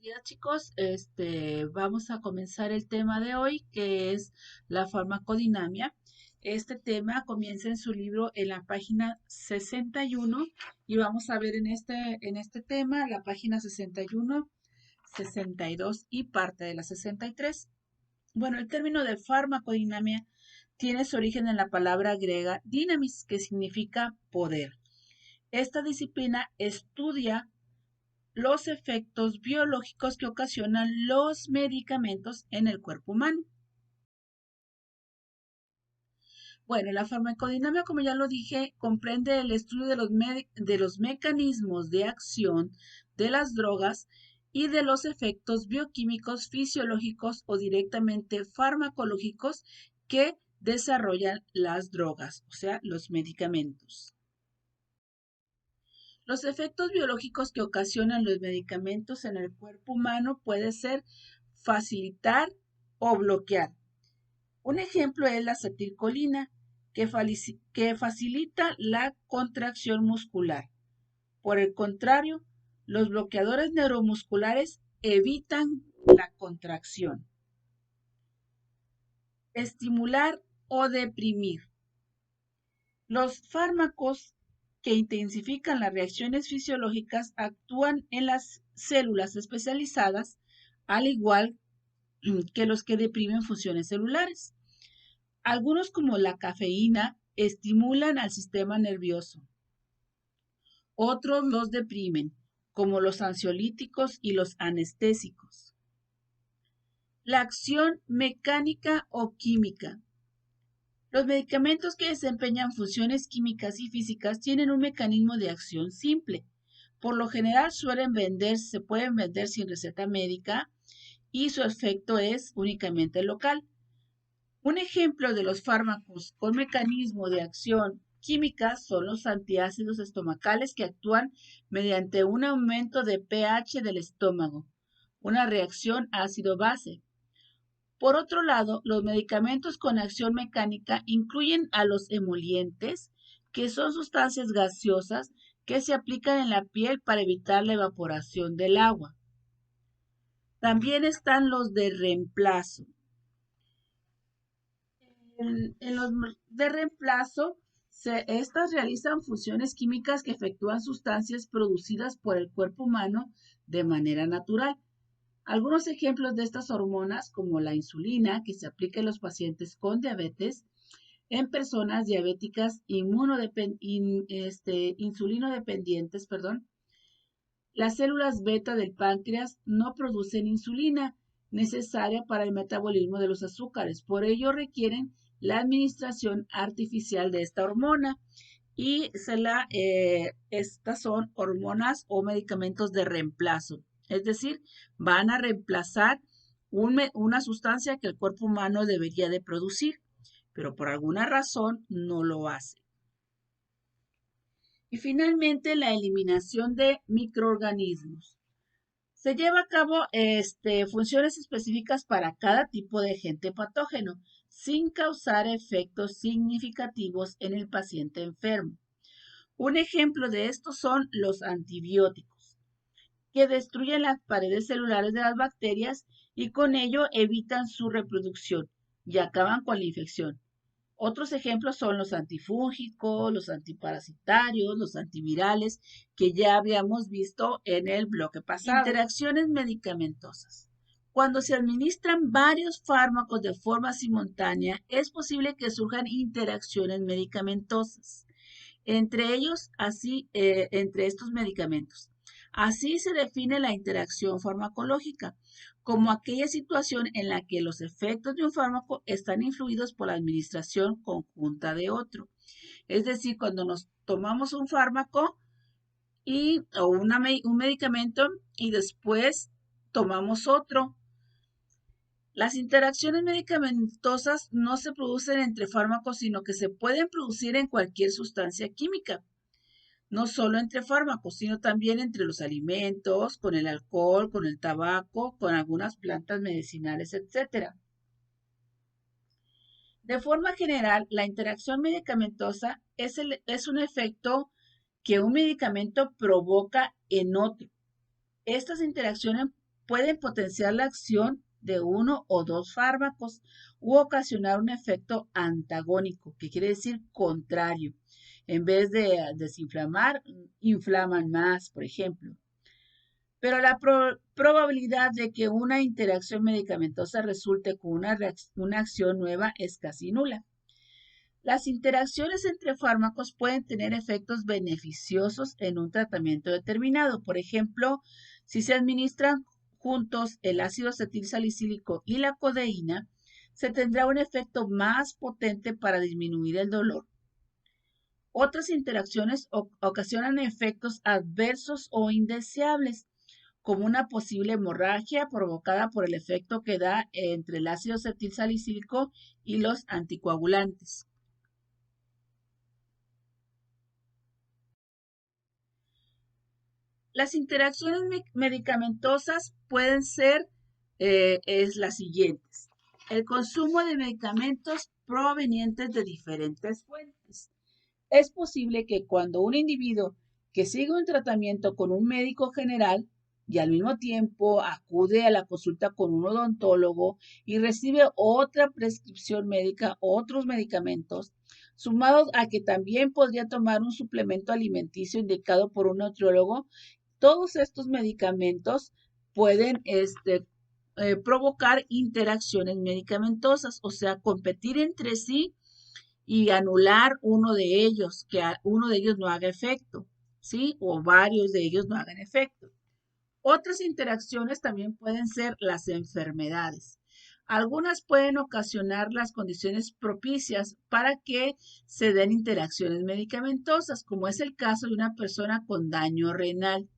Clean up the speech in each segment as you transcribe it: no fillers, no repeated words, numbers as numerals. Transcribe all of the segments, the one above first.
Días, chicos. Vamos a comenzar el tema de hoy, que es la farmacodinamia. Este tema comienza en su libro en la página 61 y vamos a ver en este tema la página 61, 62 y parte de la 63. Bueno, el término de farmacodinamia tiene su origen en la palabra griega dynamis, que significa poder. Esta disciplina estudia los efectos biológicos que ocasionan los medicamentos en el cuerpo humano. Bueno, la farmacodinamia, como ya lo dije, comprende el estudio de los mecanismos de acción de las drogas y de los efectos bioquímicos, fisiológicos o directamente farmacológicos que desarrollan las drogas, o sea, los medicamentos. Los efectos biológicos que ocasionan los medicamentos en el cuerpo humano puede ser facilitar o bloquear. Un ejemplo es la acetilcolina, que facilita la contracción muscular. Por el contrario, los bloqueadores neuromusculares evitan la contracción. Estimular o deprimir. Los fármacos que intensifican las reacciones fisiológicas actúan en las células especializadas, al igual que los que deprimen funciones celulares. Algunos, como la cafeína, estimulan al sistema nervioso. Otros los deprimen, como los ansiolíticos y los anestésicos. La acción mecánica o química. Los medicamentos que desempeñan funciones químicas y físicas tienen un mecanismo de acción simple. Por lo general se pueden vender sin receta médica y su efecto es únicamente local. Un ejemplo de los fármacos con mecanismo de acción química son los antiácidos estomacales, que actúan mediante un aumento de pH del estómago, una reacción ácido-base. Por otro lado, los medicamentos con acción mecánica incluyen a los emolientes, que son sustancias gaseosas que se aplican en la piel para evitar la evaporación del agua. También están los de reemplazo. En los de reemplazo, estas realizan funciones químicas que efectúan sustancias producidas por el cuerpo humano de manera natural. Algunos ejemplos de estas hormonas, como la insulina, que se aplica en los pacientes con diabetes, en personas diabéticas insulinodependientes, las células beta del páncreas no producen insulina necesaria para el metabolismo de los azúcares. Por ello requieren la administración artificial de esta hormona y estas son hormonas o medicamentos de reemplazo. Es decir, van a reemplazar una sustancia que el cuerpo humano debería de producir, pero por alguna razón no lo hace. Y finalmente, la eliminación de microorganismos. Se lleva a cabo funciones específicas para cada tipo de agente patógeno, sin causar efectos significativos en el paciente enfermo. Un ejemplo de esto son los antibióticos, que destruyen las paredes celulares de las bacterias y con ello evitan su reproducción y acaban con la infección. Otros ejemplos son los antifúngicos, los antiparasitarios, los antivirales, que ya habíamos visto en el bloque pasado. Interacciones medicamentosas. Cuando se administran varios fármacos de forma simultánea, es posible que surjan interacciones medicamentosas entre estos medicamentos. Así se define la interacción farmacológica como aquella situación en la que los efectos de un fármaco están influidos por la administración conjunta de otro. Es decir, cuando nos tomamos un fármaco o un medicamento y después tomamos otro. Las interacciones medicamentosas no se producen entre fármacos, sino que se pueden producir en cualquier sustancia química. No solo entre fármacos, sino también entre los alimentos, con el alcohol, con el tabaco, con algunas plantas medicinales, etc. De forma general, la interacción medicamentosa es un efecto que un medicamento provoca en otro. Estas interacciones pueden potenciar la acción de uno o dos fármacos u ocasionar un efecto antagónico, que quiere decir contrario. En vez de desinflamar, inflaman más, por ejemplo. Pero la probabilidad de que una interacción medicamentosa resulte con una acción nueva es casi nula. Las interacciones entre fármacos pueden tener efectos beneficiosos en un tratamiento determinado. Por ejemplo, si se administran juntos el ácido acetilsalicílico y la codeína, se tendrá un efecto más potente para disminuir el dolor. Otras interacciones ocasionan efectos adversos o indeseables, como una posible hemorragia provocada por el efecto que da entre el ácido acetilsalicílico y los anticoagulantes. Las interacciones medicamentosas pueden ser las siguientes. El consumo de medicamentos provenientes de diferentes fuentes. Es posible que cuando un individuo que sigue un tratamiento con un médico general y al mismo tiempo acude a la consulta con un odontólogo y recibe otra prescripción médica, otros medicamentos, sumados a que también podría tomar un suplemento alimenticio indicado por un nutriólogo, todos estos medicamentos pueden provocar interacciones medicamentosas, o sea, competir entre sí y anular uno de ellos, que uno de ellos no haga efecto, ¿sí? O varios de ellos no hagan efecto. Otras interacciones también pueden ser las enfermedades. Algunas pueden ocasionar las condiciones propicias para que se den interacciones medicamentosas, como es el caso de una persona con daño renal,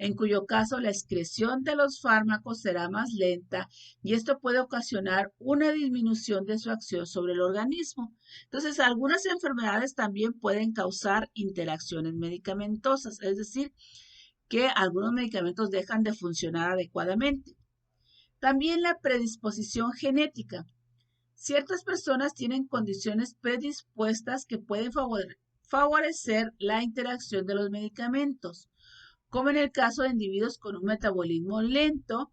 en cuyo caso la excreción de los fármacos será más lenta y esto puede ocasionar una disminución de su acción sobre el organismo. Entonces, algunas enfermedades también pueden causar interacciones medicamentosas, es decir, que algunos medicamentos dejan de funcionar adecuadamente. También la predisposición genética. Ciertas personas tienen condiciones predispuestas que pueden favorecer la interacción de los medicamentos, como en el caso de individuos con un metabolismo lento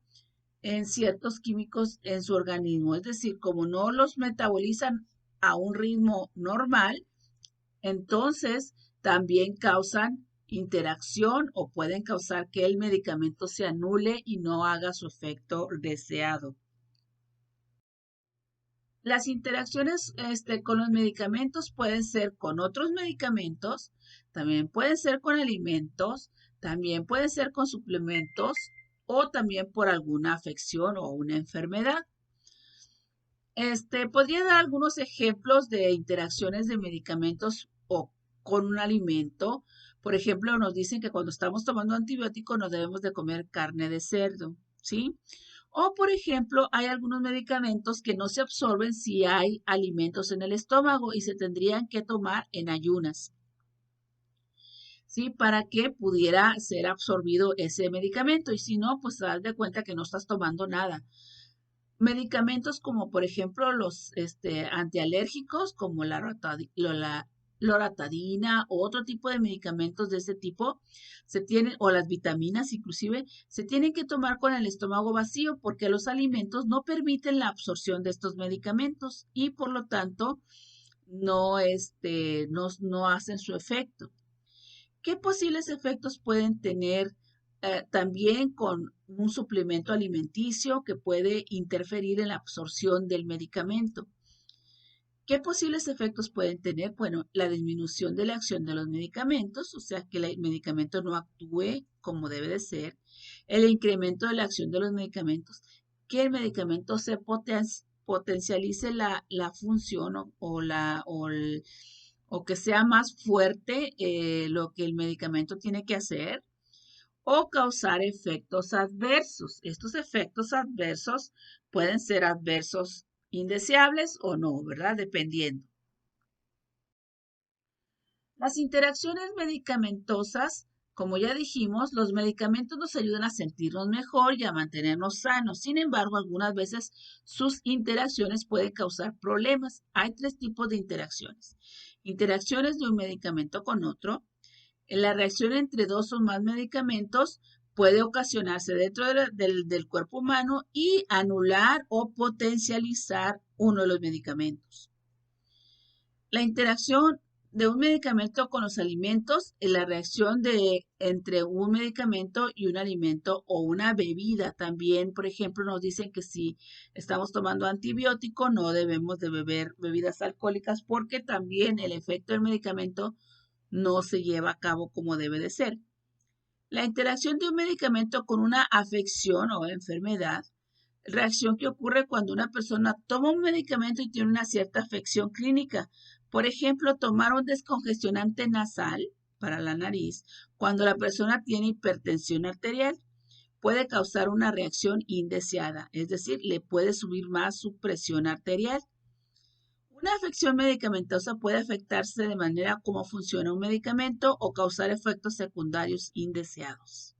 en ciertos químicos en su organismo. Es decir, como no los metabolizan a un ritmo normal, entonces también causan interacción o pueden causar que el medicamento se anule y no haga su efecto deseado. Las interacciones con los medicamentos pueden ser con otros medicamentos, también pueden ser con alimentos, también pueden ser con suplementos o también por alguna afección o una enfermedad. Podría dar algunos ejemplos de interacciones de medicamentos o con un alimento. Por ejemplo, nos dicen que cuando estamos tomando antibióticos no debemos de comer carne de cerdo, ¿sí? O, por ejemplo, hay algunos medicamentos que no se absorben si hay alimentos en el estómago y se tendrían que tomar en ayunas, ¿sí? Para que pudiera ser absorbido ese medicamento. Y si no, pues te das de cuenta que no estás tomando nada. Medicamentos como, por ejemplo, los antialérgicos, como la loratadina o otro tipo de medicamentos de ese tipo, o las vitaminas inclusive, se tienen que tomar con el estómago vacío porque los alimentos no permiten la absorción de estos medicamentos y por lo tanto no hacen su efecto. ¿Qué posibles efectos pueden tener también con un suplemento alimenticio que puede interferir en la absorción del medicamento? ¿Qué posibles efectos pueden tener? Bueno, la disminución de la acción de los medicamentos, o sea, que el medicamento no actúe como debe de ser, el incremento de la acción de los medicamentos, que el medicamento se potencialice la función o que sea más fuerte lo que el medicamento tiene que hacer, o causar efectos adversos. Estos efectos adversos pueden ser adversos indeseables o no, ¿verdad? Dependiendo. Las interacciones medicamentosas, como ya dijimos, los medicamentos nos ayudan a sentirnos mejor y a mantenernos sanos. Sin embargo, algunas veces sus interacciones pueden causar problemas. Hay tres tipos de interacciones. Interacciones de un medicamento con otro. La reacción entre dos o más medicamentos puede ocasionarse dentro del cuerpo humano y anular o potencializar uno de los medicamentos. La interacción de un medicamento con los alimentos es la reacción entre un medicamento y un alimento o una bebida. También, por ejemplo, nos dicen que si estamos tomando antibiótico no debemos de beber bebidas alcohólicas porque también el efecto del medicamento no se lleva a cabo como debe de ser. La interacción de un medicamento con una afección o enfermedad, reacción que ocurre cuando una persona toma un medicamento y tiene una cierta afección clínica. Por ejemplo, tomar un descongestionante nasal para la nariz cuando la persona tiene hipertensión arterial puede causar una reacción indeseada, es decir, le puede subir más su presión arterial. Una afección medicamentosa puede afectarse de manera como funciona un medicamento o causar efectos secundarios indeseados.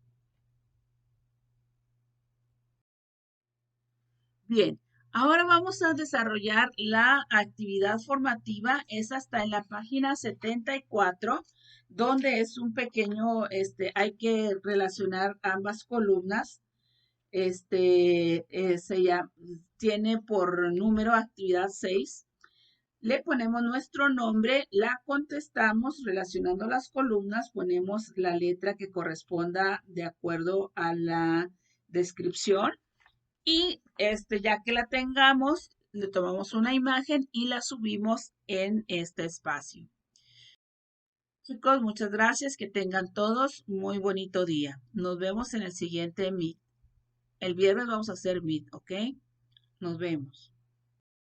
Bien, ahora vamos a desarrollar la actividad formativa. Es hasta en la página 74, donde es un pequeño, hay que relacionar ambas columnas. Tiene por número actividad 6. Le ponemos nuestro nombre, la contestamos relacionando las columnas, ponemos la letra que corresponda de acuerdo a la descripción y ya que la tengamos, le tomamos una imagen y la subimos en este espacio. Chicos, muchas gracias, que tengan todos muy bonito día. Nos vemos en el siguiente Meet. El viernes vamos a hacer Meet, ¿ok? Nos vemos.